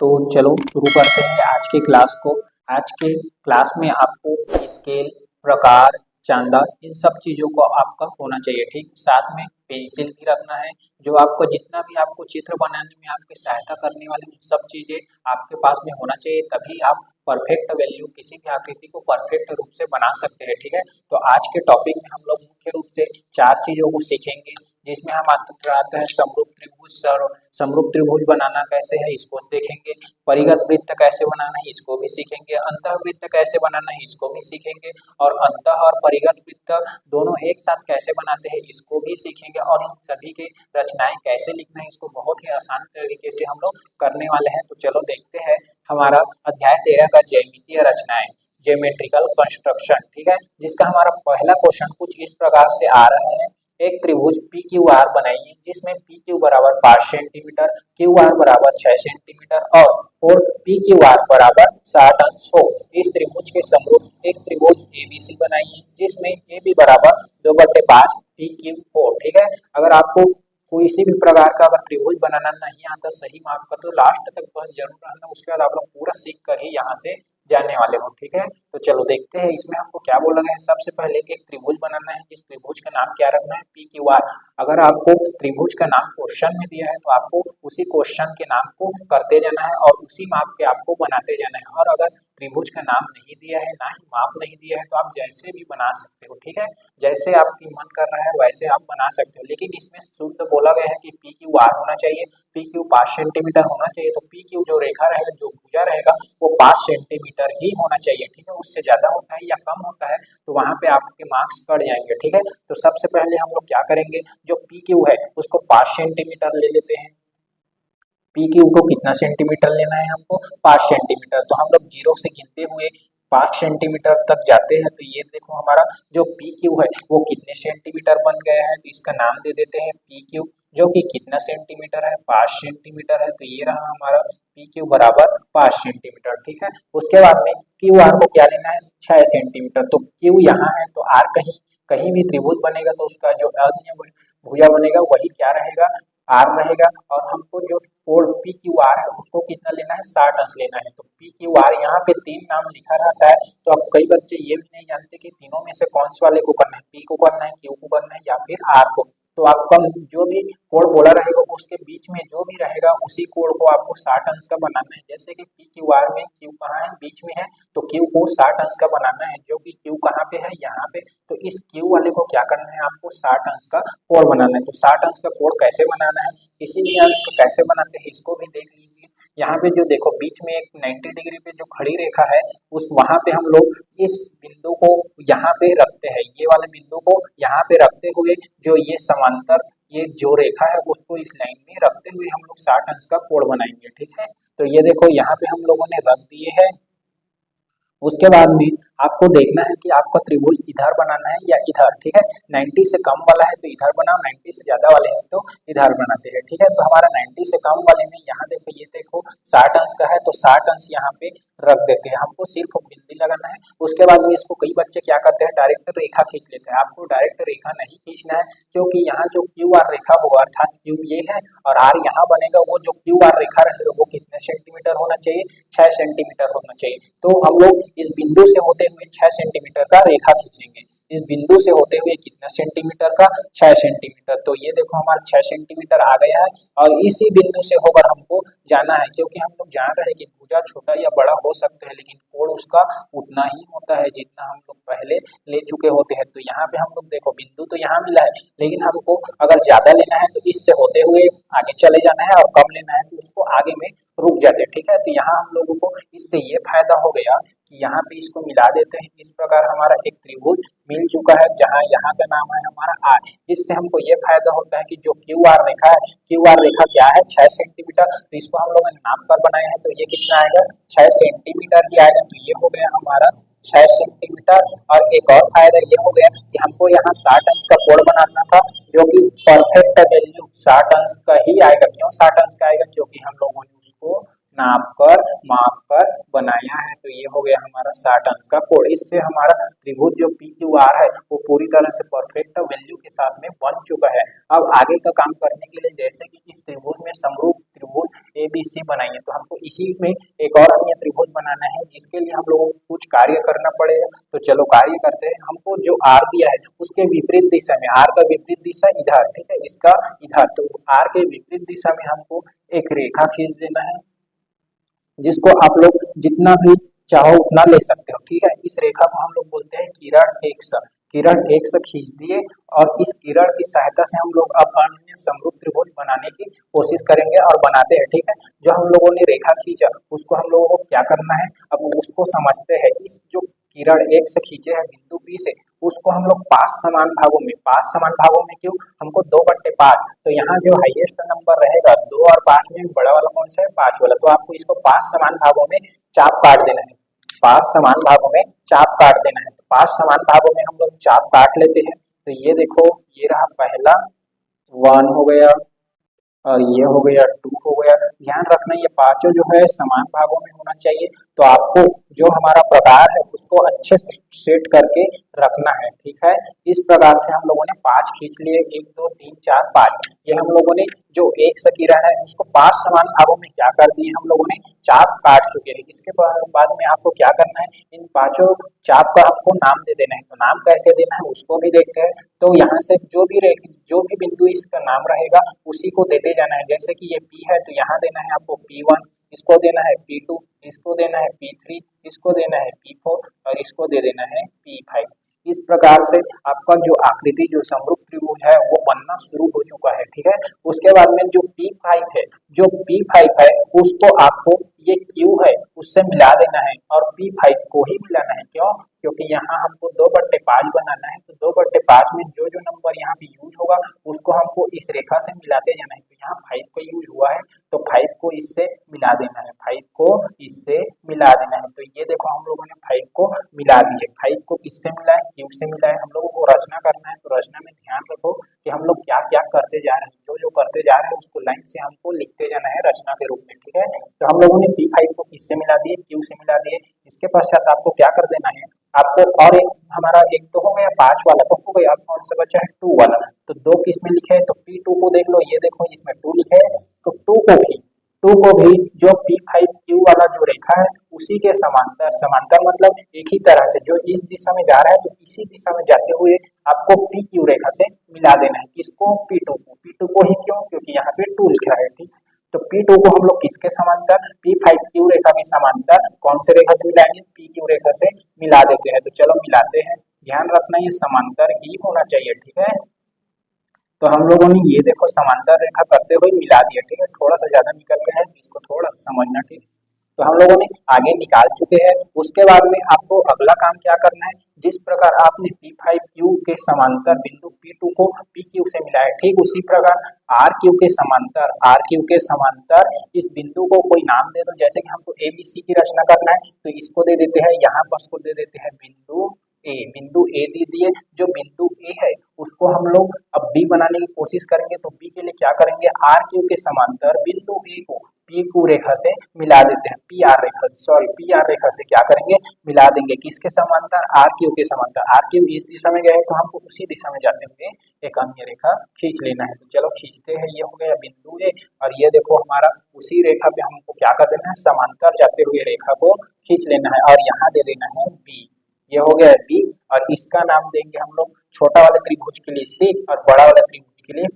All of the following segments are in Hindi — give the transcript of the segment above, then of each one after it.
तो चलो शुरू करते हैं आज के क्लास को। आज के क्लास में आपको स्केल, प्रकार, चांदा इन सब चीज़ों को आपका होना चाहिए, ठीक। साथ में पेंसिल भी रखना है, जो आपको जितना भी आपको चित्र बनाने में आपकी सहायता करने वाली उन सब चीज़ें आपके पास में होना चाहिए, तभी आप परफेक्ट वैल्यू किसी भी आकृति को परफेक्ट रूप से बना सकते हैं, ठीक है। तो आज के टॉपिक में हम लोग मुख्य रूप से 4 चीज़ों को सीखेंगे, जिसमें हम आता है समरूप त्रिभुज। समरूप त्रिभुज बनाना कैसे है इसको देखेंगे, परिगत वृत्त कैसे बनाना है इसको भी सीखेंगे, अंतःवृत्त कैसे बनाना है इसको भी सीखेंगे, और अंतः और परिगत वृत्त दोनों एक साथ कैसे बनाते हैं इसको भी सीखेंगे, और इन सभी के रचनाएं कैसे लिखना है इसको बहुत ही आसान तरीके से हम लोग करने वाले हैं। तो चलो देखते हैं हमारा अध्याय 13 का ज्यामितीय रचनाएं, ज्योमेट्रिकल कंस्ट्रक्शन, ठीक है। जिसका हमारा पहला क्वेश्चन कुछ इस प्रकार से आ रहा है। एक त्रिभुज पी क्यू आर बनाइए, जिसमें पी क्यू बराबर 5 सेंटीमीटर, क्यू आर बराबर 6 सेंटीमीटर और पी क्यू आर बराबर 60 अंश हो। इस त्रिभुज के समरूप एक त्रिभुज एबीसी बनाइए, जिसमें ए बी बराबर 2/5 पी क्यू हो, ठीक है। अगर आपको किसी भी प्रकार का अगर त्रिभुज बनाना नहीं आता सही माप का, तो लास्ट तक बस जरूर रहना, उसके बाद आप लोग पूरा सीख कर ही यहाँ से जाने वाले हो, ठीक है। तो चलो देखते हैं इसमें हमको क्या बोला गया है। सबसे पहले एक त्रिभुज बनाना है, जिस त्रिभुज का नाम क्या रखना है, पी क्यू आर। अगर आपको त्रिभुज का नाम क्वेश्चन में दिया है तो आपको उसी क्वेश्चन के नाम को करते जाना है और उसी माप के आपको बनाते जाना है। और अगर त्रिभुज का नाम नहीं दिया है, ना ही माप नहीं दिया है, तो आप जैसे भी बना सकते हो, ठीक है। जैसे आपकी मन कर रहा है वैसे आप बना सकते हो, लेकिन इसमें शुद्ध बोला गया है कि पी क्यू आर होना चाहिए, पी क्यू 5 सेंटीमीटर होना चाहिए। तो पी क्यू जो रेखा रहेगा, जो भुजा रहेगा, वो 5 सेंटीमीटर ही होना चाहिए, ठीक है। उससे ज्यादा होता है या कम होता है तो वहां पे आपके मार्क्स कट जाएंगे, ठीक है। तो सबसे पहले हम लोग क्या करेंगे, जो पी क्यू है उसको 5 सेंटीमीटर ले लेते हैं। पी क्यू को कितना सेंटीमीटर लेना है हमको, 5 सेंटीमीटर। तो हम लोग जीरो से गिनते हुए 5 सेंटीमीटर तक जाते हैं। तो ये देखो हमारा जो पी क्यू है वो कितने सेंटीमीटर बन गया है, तो इसका नाम दे देते हैं पी क्यू, जो कि कितना सेंटीमीटर है, 5 सेंटीमीटर है। तो ये रहा हमारा पी क्यू बराबर 5 सेंटीमीटर, ठीक है। उसके बाद में क्यू आर को क्या लेना है, 6 सेंटीमीटर। तो क्यू यहाँ है तो आर कहीं कहीं भी त्रिभुज बनेगा तो उसका जो अन्य भुजा बनेगा वही क्या रहेगा, आर रहेगा। और हमको जो कोण पी क्यू आर है उसको कितना लेना है, 60 अंश लेना है। तो पी क्यू आर यहाँ पे 3 नाम लिखा रहता है, तो अब कई बच्चे ये भी नहीं जानते कि तीनों में से कौन से वाले को करना है, पी को करना है, क्यू को करना है या फिर आर को। तो आपका जो भी कोण बोला रहेगा उसके बीच में जो भी रहेगा उसी कोण को आपको 60 अंश का बनाना है। जैसे कि पी क्यू आर में क्यू कहाँ है, बीच में है, तो क्यू को 60 अंश का बनाना है, जो कि क्यू कहाँ पे है, यहाँ पे। तो इस क्यू वाले को क्या करना है, आपको 60 अंश का कोण बनाना है। तो 60 अंश का कोण कैसे बनाना है, किसी भी अंश को कैसे बनाते हैं इसको भी देख लीजिए। यहाँ पे जो देखो बीच में एक 90 डिग्री पे जो खड़ी रेखा है, उस वहां पे हम लोग इस बिंदु को यहाँ पे रखते हैं, ये वाले बिंदु को यहाँ पे रखते हुए जो ये समांतर ये जो रेखा है उसको इस लाइन में रखते हुए हम लोग 60 अंश का कोण बनाएंगे, ठीक है। तो ये देखो यहाँ पे हम लोगों ने रख दिए है। उसके बाद में आपको देखना है कि आपका त्रिभुज इधर बनाना है या इधर, ठीक है। 90 से कम वाला है तो इधर बनाओ, 90 से ज्यादा वाले हैं तो इधर बनाते हैं, ठीक है। तो हमारा 90 से कम वाले में यहाँ देखो, ये देखो 60 अंश का है तो 60 अंश यहाँ पे रख देते हैं, हमको सिर्फ बिंदी लगाना है। उसके बाद में इसको कई बच्चे क्या करते हैं, डायरेक्ट रेखा खींच लेते हैं। आपको डायरेक्ट रेखा नहीं खींचना है, क्योंकि यहाँ जो क्यू आर रेखा होगा, अर्थात क्यू ये है और आर यहाँ बनेगा, वो जो क्यू आर रेखा रहेगा वो कितने सेंटीमीटर होना चाहिए, 6 सेंटीमीटर होना चाहिए। तो हम लोग इस बिंदु से होते हुए 6 सेंटीमीटर का रेखा खींचेंगे। इस बिंदु से होते हुए कितना सेंटीमीटर का, 6 सेंटीमीटर। तो ये देखो हमारा 6 सेंटीमीटर आ गया है और इसी बिंदु से होकर हमको जाना है, क्योंकि हम लोग जान रहे हैं कि भुजा छोटा या बड़ा हो सकता है, लेकिन कोण उसका उतना ही होता है जितना हम लोग पहले ले चुके होते हैं। तो यहाँ पे हम लोग देखो बिंदु तो यहाँ मिला है, लेकिन हमको अगर ज्यादा लेना है तो इससे होते हुए आगे चले जाना है, और कम लेना है तो उसको आगे में रुक जाते हैं, ठीक है। तो यहाँ हम लोगों को इससे ये फायदा हो गया कि यहाँ पे इसको मिला देते हैं। इस प्रकार हमारा एक त्रिभुज मिल चुका है, जहाँ यहाँ का नाम है हमारा आर। इससे हमको ये फायदा होता है कि जो क्यू आर रेखा है, क्यू आर रेखा क्या है, 6 सेंटीमीटर। तो इसको हम लोगों ने नाम पर बनाया है, तो ये कितना आएगा, 6 सेंटीमीटर ही आएगा। तो ये हो गया हमारा 6 सेंटीमीटर। और एक और फायदा ये हो गया कि हमको यहाँ 60 अंश का कोण बनाना था, जो कि परफेक्ट वैल्यू 60 अंश का ही आएगा। क्यों 60 अंश का आएगा, क्योंकि हम लोगों ने उसको नाप कर माप कर बनाया है। तो ये हो गया हमारा 60 अंश का कोण। इससे हमारा त्रिभुज जो पी क्यू आर है वो पूरी तरह से परफेक्ट वैल्यू के साथ में बन चुका है। अब आगे का काम करने के लिए, जैसे कि इस त्रिभुज में समरूप त्रिभुज ABC बनाइए। तो हमको इसी में एक और अन्य त्रिभुज बनाना है, जिसके लिए हम लोगों को कुछ कार्य करना पड़ेगा। तो चलो कार्य करते हैं। हमको जो R दिया है उसके विपरीत दिशा में, R का विपरीत दिशा इधर, ठीक है, इसका इधर, तो R के विपरीत दिशा में हमको एक रेखा खींच देना है, जिसको आप लोग जितना भी चाहो उतना ले सकते हो, ठीक है। इस रेखा को हम लोग बोलते हैं किरण एक्स। किरण एक्स खींच दिए और इस किरण की सहायता से हम लोग अब अन्य समरूप त्रिभुज बनाने की कोशिश करेंगे और बनाते हैं, ठीक है। जो हम लोगों ने रेखा खींचा उसको हम लोगों को क्या करना है, अब उसको समझते हैं। इस जो किरण एक्स खींचे हैं बिंदु P से, उसको हम लोग 5 समान भागों में, 5 समान भागों में क्यों, हमको 2/5, तो यहाँ जो हाईएस्ट नंबर रहेगा 2 और 5 में बड़ा वाला कौन सा है, 5 वाला, तो आपको इसको 5 समान भागों में चाप काट देना है। 5 समान भागों में चाप काट देना है। तो 5 समान भागों में हम लोग चाप काट लेते हैं। तो ये देखो, ये रहा पहला 1 हो गया और ये हो गया 2 हो गया। ध्यान रखना ये पांचों जो है समान भागों में होना चाहिए। तो आपको जो हमारा प्रकार है उसको अच्छे से सेट करके रखना है, ठीक है। इस प्रकार से हम लोगों ने 5 खींच लिए, 1 2 3 4 5। ये हम लोगों ने जो एक किरण है उसको 5 समान भागों में क्या कर दिए, हम लोगों ने चाप काट चुके हैं। इसके बाद में आपको क्या करना है, इन पांचों चाप का आपको नाम दे देना है। तो नाम कैसे देना है उसको भी देखते हैं। तो यहाँ से जो भी बिंदु इसका नाम रहेगा उसी को देते जाना है। जैसे कि ये P है तो यहाँ देना है आपको P1, इसको देना है P2, इसको देना है P3, इसको देना है P4 और इसको दे देना है P5। इस प्रकार से आपका जो आकृति, जो समरूप त्रिभुज है वो बनना शुरू हो चुका है, ठीक है। उसके बाद में जो P5 है, जो P5 है उसको आपको ये Q है उससे मिला देना है और P5 को ही मिलाना है। क्यों, क्योंकि यहाँ हमको 2/5 बनाना है। तो 2/5 में जो जो नंबर यहाँ पे यूज होगा उसको हमको इस रेखा से मिलाते जाना है। तो यहाँ 5 का यूज हुआ है तो 5 को इससे मिला देना है, 5 को इससे मिला देना है। तो ये देखो हम लोगों ने 5 को मिला दिए। 5 को किससे मिला है, Q से मिला है। हम लोगों को रचना करना है, तो रचना में ध्यान रखो कि हम लोग क्या क्या करते जा रहे हैं। जो जो करते जा रहे हैं उसको लाइन से हमको लिखते जाना है रचना के रूप में, ठीक है। तो हम लोगों ने P5 को किससे मिला दिए, Q से मिला दिए। इसके पश्चात आपको क्या कर देना है, आपको और एक हमारा एक तो हो गया 5 वाला, तो हो गया, अब कौन सा बचा है 2 वाला। तो 2 किस में लिखे है, तो P2 को देख लो, ये देखो इसमें 2 लिखे है। तो 2 को भी जो P5Q वाला जो रेखा है उसी के समांतर, समांतर मतलब एक ही तरह से जो इस दिशा में जा रहा है तो इसी दिशा में जाते हुए आपको PQ रेखा से मिला देना है। किसको, P2 को ही, क्यों, क्योंकि यहाँ पे 2 लिखा है, ठीक। तो P2 को हम लोग किसके समांतर, P5Q रेखा के समांतर कौन से रेखा से मिलाएंगे, PQ रेखा से मिला देते हैं। तो चलो मिलाते हैं। ध्यान रखना ये समांतर ही होना चाहिए, ठीक है। तो हम लोगों ने ये देखो समांतर रेखा करते हुए मिला दिया, ठीक है। थोड़ा सा ज्यादा निकल गया है, इसको थोड़ा सा समझना, ठीक है। तो हम लोगों ने आगे निकाल चुके हैं। उसके बाद में आपको अगला काम क्या करना है, जिस प्रकार आपने P5Q के समांतर बिंदु P2 को PQ से मिलाया, ठीक उसी प्रकार RQ के समांतर इस बिंदु को कोई नाम दे दो। जैसे कि हमको ABC की रचना करना है तो इसको दे देते हैं, यहाँ बस को दे देते हैं बिंदु ए दे दिए। जो बिंदु ए है उसको हम लोग अब B बनाने की कोशिश करेंगे। तो B के लिए क्या करेंगे, RQ के समांतर बिंदु ए को PQ रेखा से मिला देते हैं, PR रेखा से क्या करेंगे, मिला देंगे। किसके समांतर, RQ के समांतर। RQ इस दिशा में गए तो हमको उसी दिशा में जाते हुए एक अन्य रेखा खींच लेना है। तो चलो खींचते हैं। ये हो गया बिंदु ए और ये देखो हमारा उसी रेखा पे हमको क्या कर देना है, समांतर जाते हुए रेखा को खींच लेना है और यहाँ दे देना है B। ये हो गया B और इसका नाम देंगे हम लोग छोटा वाले त्रिभुज के लिए C और बड़ा वाला त्रिभुज के लिए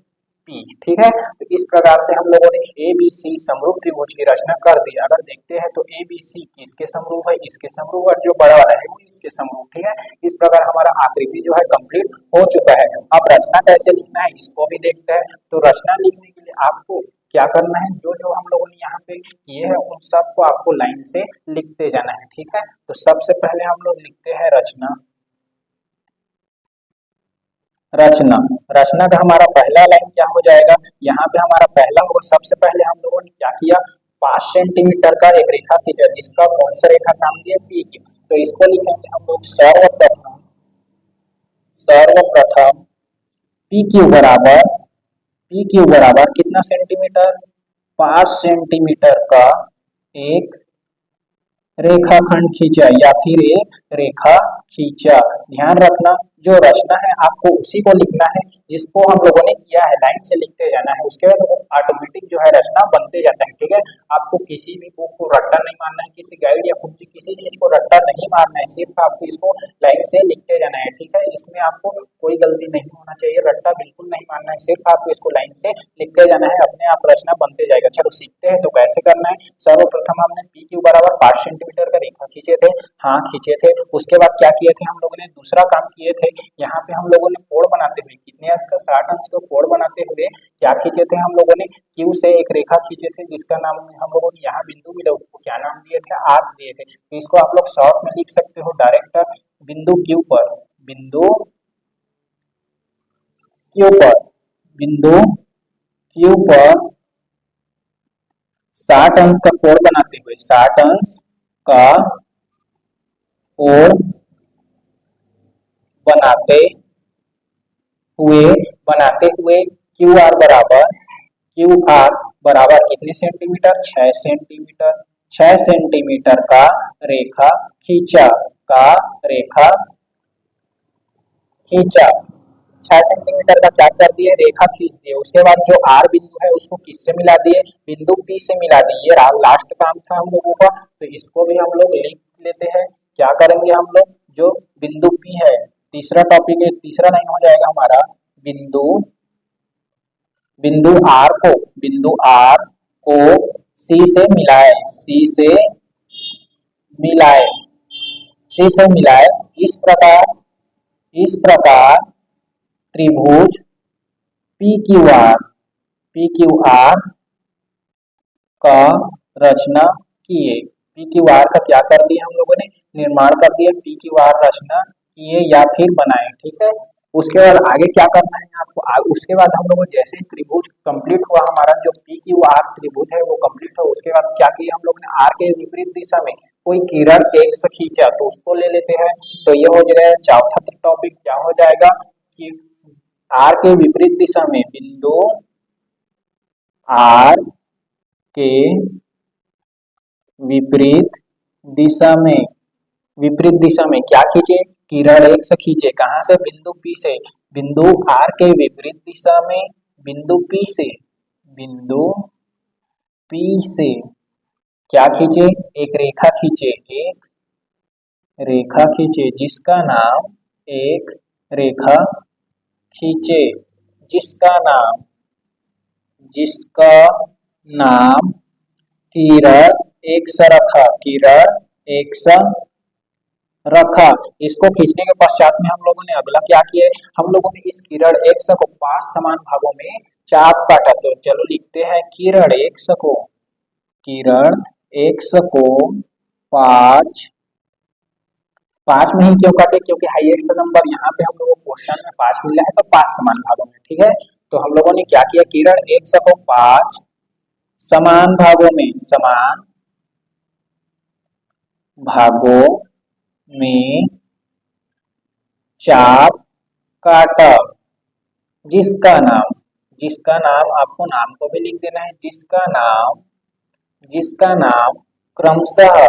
P, ठीक है। तो इस प्रकार से हम लोगों ने ABC समरूप त्रिभुज की रचना कर दी। अगर देखते हैं तो ABC किसके समरूप है, इसके समरूप, और जो बड़ा वाला है वो इसके समरूप, ठीक है। इस प्रकार हमारा आकृति जो है कंप्लीट हो चुका है। अब रचना कैसे लिखना है इसको भी देखते हैं। तो रचना लिखने के लिए आपको क्या करना है, जो जो हम लोगों ने यहाँ पे किए हैं उन सबको आपको लाइन से लिखते जाना है, ठीक है। तो सबसे पहले हम लोग लिखते हैं रचना रचना का हमारा पहला लाइन क्या हो जाएगा, यहाँ पे हमारा पहला होगा। सबसे पहले हम लोगों ने क्या किया, 5 सेंटीमीटर का एक रेखा खींचा, जिसका कौन सा रेखा नाम दिया, PQ। तो इसको लिखेंगे हम लोग सर्वप्रथम PQ बराबर कितना सेंटीमीटर, 5 सेंटीमीटर का एक रेखाखंड खींचा या फिर एक रेखा खींचा। ध्यान रखना जो रचना है आपको उसी को लिखना है जिसको हम लोगों ने किया है, लाइन से लिखते जाना है, उसके बाद ऑटोमेटिक जो है रचना बनते जाता है। ठीक है, आपको किसी भी बुक को रट्टा नहीं मारना है, किसी गाइड या कुछ किसी चीज को रट्टा नहीं मारना है, सिर्फ आपको इसको लाइन से लिखते जाना है। ठीक है, इसमें आपको कोई गलती नहीं होना चाहिए, रट्टा बिल्कुल नहीं मारना है, सिर्फ आपको इसको लाइन से लिखते जाना है, अपने आप रचना बनते जाएगा। चलो सीखते हैं तो कैसे करना है। सर्वप्रथम हमने पी क्यू बराबर 5 सेंटीमीटर का रेखा खींचे थे, हाँ खींचे थे। उसके बाद क्या किए थे हम लोगों ने, दूसरा काम किए थे, यहाँ पे हम लोगों ने कोण बनाते हुए कितने अंश का 60 अंश का कोण बनाते हुए क्या खींचे थे हम लोगों ने, क्यू से एक रेखा खींचे थे जिसका नाम हम लोगों ने यहाँ बिंदु मिला उसको क्या नाम दिए थे, आर दिए थे। तो इसको आप लोग शॉर्ट में लिख सकते हो डायरेक्ट बिंदु क्यू पर, बिंदु क्यू पर, बिंदु क्यू पर 60 अंश का कोण बनाते हुए, 60 अंश का कोण बनाते हुए क्यू आर बराबर कितने सेंटीमीटर, 6 सेंटीमीटर, 6 सेंटीमीटर का रेखा खींचा, का रेखा खींचा। 6 सेंटीमीटर का क्या कर दिए, रेखा खींच दिए। उसके बाद जो आर बिंदु है उसको किससे मिला दिए, बिंदु पी से मिला दिए। ये लास्ट काम था हम लोगों का, तो इसको भी हम लोग लिख लेते हैं। क्या करेंगे हम लोग, जो बिंदु पी है, तीसरा टॉपिक है, तीसरा लाइन हो जाएगा हमारा, बिंदु बिंदु आर को सी से मिलाए, मिलाए सी से मिलाए। इस प्रकार त्रिभुज पी क्यू आर का रचना किए। पी क्यू आर का क्या कर दिया हम लोगों ने, निर्माण कर दिया, पी क्यू आर रचना किए या फिर बनाए। ठीक है, उसके बाद आगे क्या करना है आपको, उसके बाद हम लोग जैसे ही त्रिभुज कंप्लीट हुआ हमारा, जो पी क्यू आर त्रिभुज है वो कंप्लीट हो, उसके बाद क्या किया हम लोग ने, आर के विपरीत दिशा में कोई किरण एक्स खींचा तो उसको ले लेते हैं। तो ये हो जाएगा चौथा टॉपिक, क्या हो जाएगा कि आर के विपरीत दिशा में, बिंदु आर के विपरीत दिशा में क्या खींचे, किरण एक्स खींचे। कहां से, बिंदु पी से, बिंदु आर के विपरीत दिशा में, बिंदु पी से क्या खींचे, एक रेखा खींचे, जिसका नाम, एक रेखा खींचे जिसका नाम किरण एक्स रखा। इसको खींचने के पश्चात में हम लोगों ने अगला क्या किया, हम लोगों ने इस किरण एक्स को 5 समान भागों में चाप काटा। तो चलो लिखते हैं किरण एक्स को 5 में ही क्यों काटे, क्योंकि हाईएस्ट नंबर यहाँ पे हम लोगों को क्वेश्चन में 5 मिला है, तो 5 समान भागों में। ठीक है, तो हम लोगों ने क्या किया, किरण एक्स को 5 समान भागों में चाप काटा, जिसका नाम आपको नाम को भी लिख देना है, जिसका नाम क्रमशः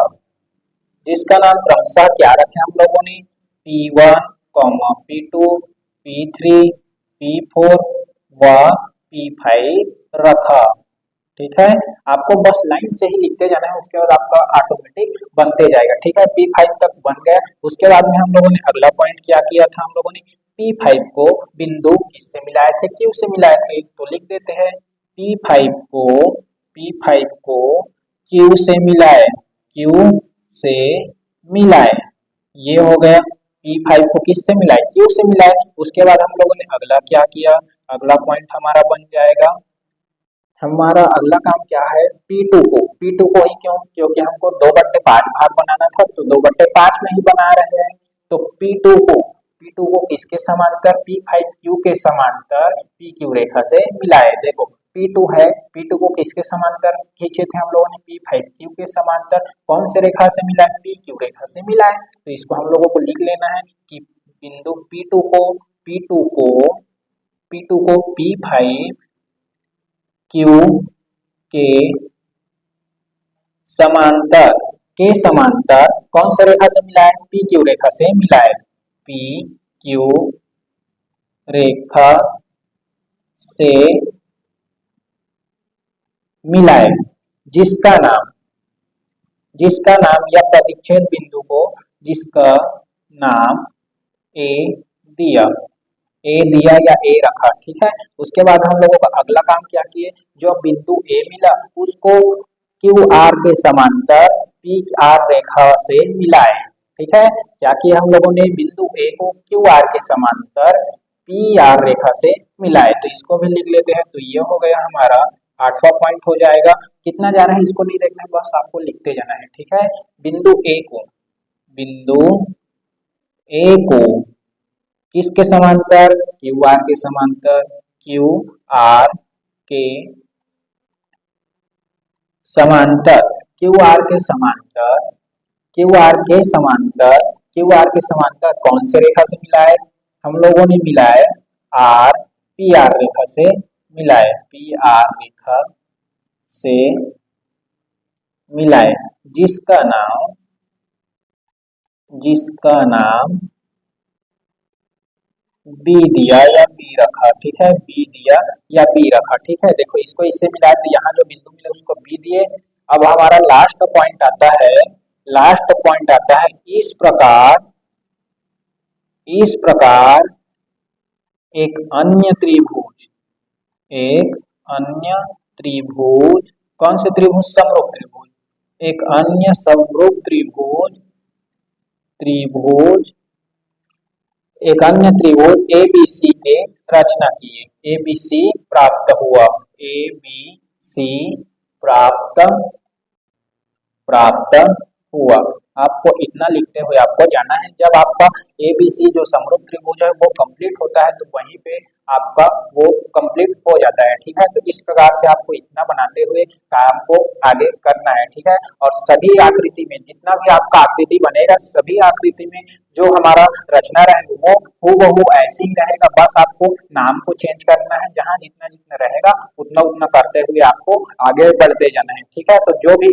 क्या रखे हम लोगों ने, P1, P2, P3, P4 व P5 रखा। ठीक है, आपको बस लाइन से ही लिखते जाना है, उसके बाद आपका ऑटोमेटिक बनते जाएगा। ठीक है, P5 तक बन गया। उसके बाद में हम लोगों ने अगला पॉइंट क्या किया था, हम लोगों ने P5 को बिंदु किससे मिलाए थे, Q से मिलाए थे। तो लिख देते हैं P5 को Q से मिलाए, ये हो गया। P5 को किससे मिलाए, Q से मिलाए। उसके बाद हम लोगों ने अगला क्या किया, अगला पॉइंट हमारा बन जाएगा, हमारा अगला काम क्या है, P2 को ही क्यों, क्योंकि हमको 2/5 भाग बनाना था, तो 2/5 में ही बना रहे हैं। तो P2 को किसके समांतर, P5Q के समांतर PQ रेखा से मिलाए। देखो P2 है, P2 को किसके समांतर खींचे थे हम लोगों ने, P5Q के समांतर। कौन से रेखा से मिलाए, PQ रेखा से मिलाए। तो इसको हम लोगों को लिख लेना है कि बिंदु P2 को P5Q के समांतर के समांतर कौन सा रेखा से मिला है? पी क्यू रेखा से मिला है। पी क्यू रेखा से मिला है, जिसका नाम या प्रतिच्छेद बिंदु को जिसका नाम ए दिया या ए रखा। ठीक है, उसके बाद हम लोगों का अगला काम क्या किए, जो बिंदु ए मिला उसको क्यू आर के समांतर पी आर रेखा से मिलाए। ठीक है, क्या किया हम लोगों ने, बिंदु ए को क्यू आर के समांतर पी आर रेखा से मिलाए। तो इसको भी लिख लेते हैं। तो ये हो गया हमारा 8वां पॉइंट हो जाएगा। कितना जाना है इसको नहीं देखना है, बस आपको लिखते जाना है। ठीक है, बिंदु ए को किसके समांतर? क्यू आर के समांतर। क्यू आर के समांतर क्यू आर के समांतर कौन से रेखा से मिला है? हम लोगों ने मिला है आर पी आर रेखा से मिला है। पी आर रेखा से मिला है, जिसका नाम बी दिया या बी रखा। ठीक है, बी दिया या बी रखा। ठीक है, देखो इसको इससे मिला है तो यहाँ जो बिंदु मिले उसको बी दिए। अब हमारा लास्ट पॉइंट आता है इस प्रकार एक अन्य त्रिभुज कौन से त्रिभुज? समरूप त्रिभुज। एक अन्य समरूप त्रिभुज एबीसी के रचना किए। एबीसी प्राप्त हुआ। एबीसी प्राप्त हुआ। आपको इतना लिखते हुए आपको जाना है। जब आपका एबीसी जो समरूप त्रिभुज है वो कंप्लीट होता है तो वहीं पे आपका वो कंप्लीट हो जाता है। ठीक है, तो इस प्रकार से आपको इतना बनाते हुए काम को आगे करना है। ठीक है, और सभी आकृति में जितना भी आपका आकृति बनेगा, सभी आकृति में जो हमारा रचना रहेगा वो हूबहू ऐसे ही रहेगा। बस आपको नाम को चेंज करना है, जहाँ जितना जितना रहेगा उतना उतना करते हुए आपको आगे बढ़ते जाना है। ठीक है, तो जो भी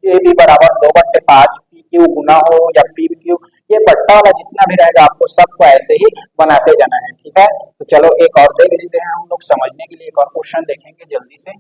ए बी बराबर 2/5 पी क्यू गुना हो या पी क्यू, ये बट्टा वाला जितना भी रहेगा आपको सबको ऐसे ही बनाते जाना है। ठीक है, तो चलो एक और देख लेते हैं हम लोग। समझने के लिए एक और क्वेश्चन देखेंगे जल्दी से।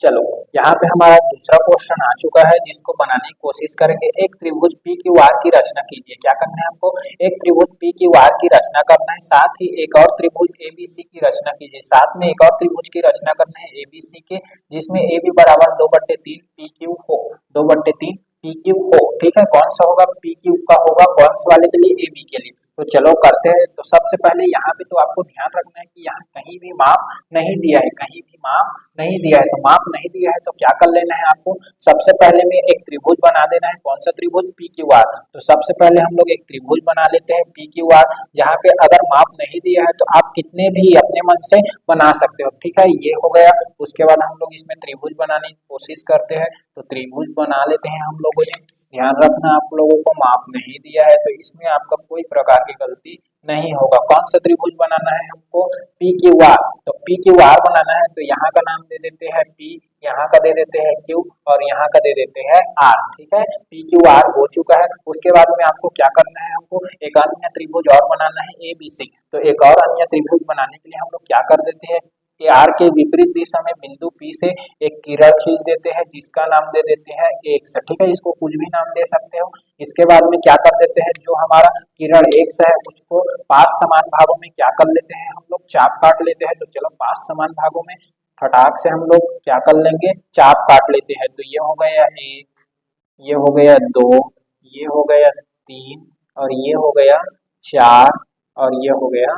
चलो यहाँ पे हमारा दूसरा क्वेश्चन आ चुका है, जिसको बनाने की कोशिश करेंगे। एक त्रिभुज पी क्यू आर की रचना कीजिए। क्या करना है हमको? एक त्रिभुज पी क्यू आर की रचना करना है, साथ ही एक और त्रिभुज एबीसी की रचना कीजिए। साथ में एक और त्रिभुज की रचना करना है एबीसी के, जिसमें ए बी बराबर 2/3 पी क्यू हो। 2/3 पी क्यू हो। ठीक है, कौन सा होगा? पी क्यू का होगा। कौन से वाले के लिए? ए बी के लिए। तो चलो करते हैं। तो सबसे पहले यहाँ पे तो आपको ध्यान रखना है कि यहाँ कहीं भी माप नहीं दिया है, तो माप नहीं दिया है तो क्या कर लेना है आपको? सबसे पहले में एक त्रिभुज बना देना है। कौन सा त्रिभुज? P Q R. तो सबसे पहले हम लोग एक त्रिभुज बना लेते हैं पी क्यू आर, जहाँ पे अगर माप नहीं दिया है तो आप कितने भी अपने मन से बना सकते हो। ठीक है, ये हो गया। उसके बाद हम लोग इसमें त्रिभुज बनाने की कोशिश करते हैं। तो त्रिभुज बना लेते हैं हम लोगों ने। ध्यान रखना, आप लोगों को माप नहीं दिया है तो इसमें आपका कोई प्रकार की गलती नहीं होगा। कौन सा त्रिभुज बनाना है हमको? P Q R. तो पी क्यू आर बनाना है तो यहाँ का नाम दे देते हैं पी, यहाँ का दे देते हैं क्यू और यहाँ का दे देते हैं आर। ठीक है, पी क्यू आर हो चुका है। उसके बाद में आपको क्या करना है? हमको एक अन्य त्रिभुज और बनाना है ए बी सी। तो एक और अन्य त्रिभुज बनाने के लिए हम लोग क्या कर देते हैं? आर के विपरीत दिशा में बिंदु पी से एक किरण खींच देते हैं, जिसका नाम दे देते हैं एक्स। ठीक है, इसको कुछ भी नाम दे सकते हो। इसके बाद में क्या कर देते हैं? जो हमारा किरण एक्स है उसको 5 समान भागों में क्या कर लेते हैं? हम लोग चाप काट लेते हैं। तो चलो 5 समान भागों में फटाक से हम लोग क्या कर लेंगे? चाप काट लेते हैं। तो ये हो गया 1, ये हो गया 2, ये हो गया 3 और ये हो गया 4 और ये हो गया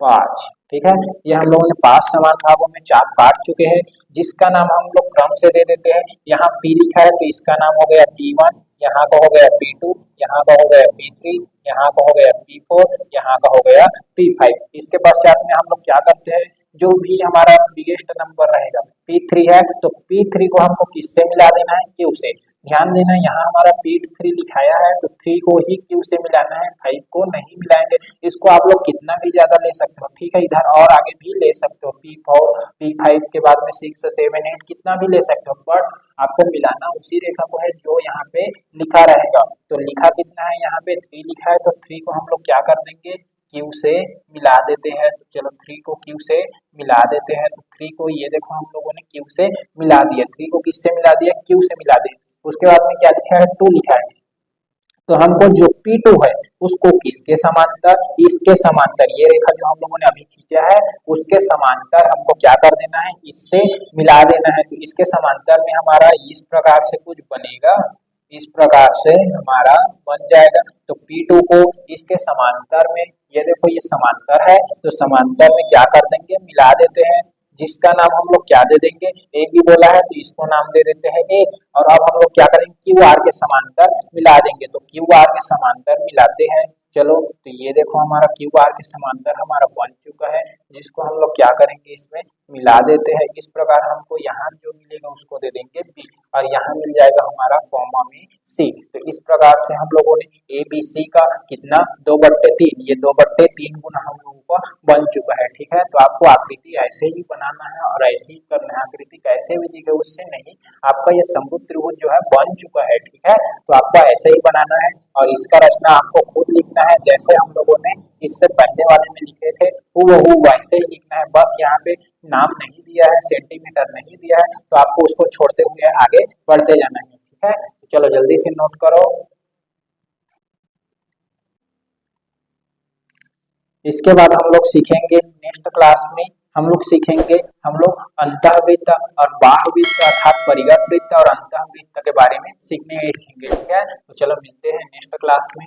5। ठीक है, ये हम लोगों ने 5 समान भागों में चाप काट चुके हैं, जिसका नाम हम लोग क्रम से दे देते हैं। यहाँ P लिखा है तो इसका नाम हो गया P1, यहाँ का हो गया P2, यहाँ का हो गया P3, यहाँ का हो गया P4, यहाँ का हो गया P5। इसके पश्चात में हम लोग क्या करते हैं? जो भी हमारा बिगेस्ट नंबर रहेगा P3 है, तो P3 को हमको किससे मिला देना है, Q से। ध्यान देना यहाँ हमारा P3 लिखाया है तो 3 को ही Q से मिलाना है, 5 को नहीं मिलाएंगे। इसको आप लोग कितना भी ज्यादा ले सकते हो, ठीक है, इधर और आगे भी ले सकते हो, P4 P5 के बाद में 6 7 8 कितना भी ले सकते हो, बट आपको मिलाना उसी रेखा को है जो यहाँ पे लिखा रहेगा। तो लिखा कितना है, यहाँ पे 3 लिखा है, तो 3 को हम लोग क्या कर देंगे, Q से मिला देते हैं। तो चलो 3 को Q से मिला देते हैं, तो 3 को ये देखो हम लोगों ने Q से मिला दिया, 3 को किससे मिला दिया, Q से मिला दिया। उसके बाद में क्या लिखा है, 2 लिखा है, तो हमको जो P2 है उसको किसके समांतर, इसके समांतर, ये रेखा जो हम लोगों ने अभी खींचा है उसके समांतर हमको क्या कर देना है, इससे मिला देना है। तो इसके समांतर में हमारा इस प्रकार से कुछ बनेगा, इस प्रकार से हमारा बन जाएगा। तो P2 को इसके समांतर में, ये देखो ये समांतर है, तो समांतर में क्या कर देंगे, मिला देते हैं, जिसका नाम हम लोग क्या दे देंगे, ए बी बोला है तो इसको नाम दे देते हैं ए। और अब हम लोग क्या करेंगे, क्यू आर के समांतर मिला देंगे, तो क्यू आर के समांतर मिलाते हैं। चलो तो ये देखो हमारा क्यू आर के समांतर हमारा बन चुका है, जिसको हम लोग क्या करेंगे, इसमें मिला देते हैं। इस प्रकार हमको यहाँ जो मिलेगा उसको दे देंगे बी, और यहाँ मिल जाएगा हमारा कॉमा में सी। तो इस प्रकार से हम लोगों ने ए बी सी का कितना, 2/3, ये 2/3 गुना हम लोगों का बन चुका है, ठीक है। तो आपको आकृति ऐसे ही बनाना है और ऐसे ही करना है, आकृति कैसे भी दी गई उससे नहीं, आपका ये समभुज त्रिभुज जो है बन चुका है, ठीक है। तो आपको ऐसे ही बनाना है और इसका रचना आपको खुद लिखना है, जैसे हम लोगों ने इससे पहले वाले में लिखे थे हूबहू वैसे ही लिखना है। बस यहाँ पे नाम नहीं दिया है, सेंटीमीटर नहीं दिया है, तो आपको उसको छोड़ते हुए आगे बढ़ते जाना है, ठीक है। तो चलो जल्दी से नोट करो। इसके बाद हम लोग सीखेंगे नेक्स्ट क्लास में, हम लोग सीखेंगे हम लोग अंतःवृत्त और बाह्यवृत्त अर्थात परिगत वृत्त और अंतःवृत्त के बारे में सीखने, ठीक है। तो चलो मिलते हैं नेक्स्ट क्लास में।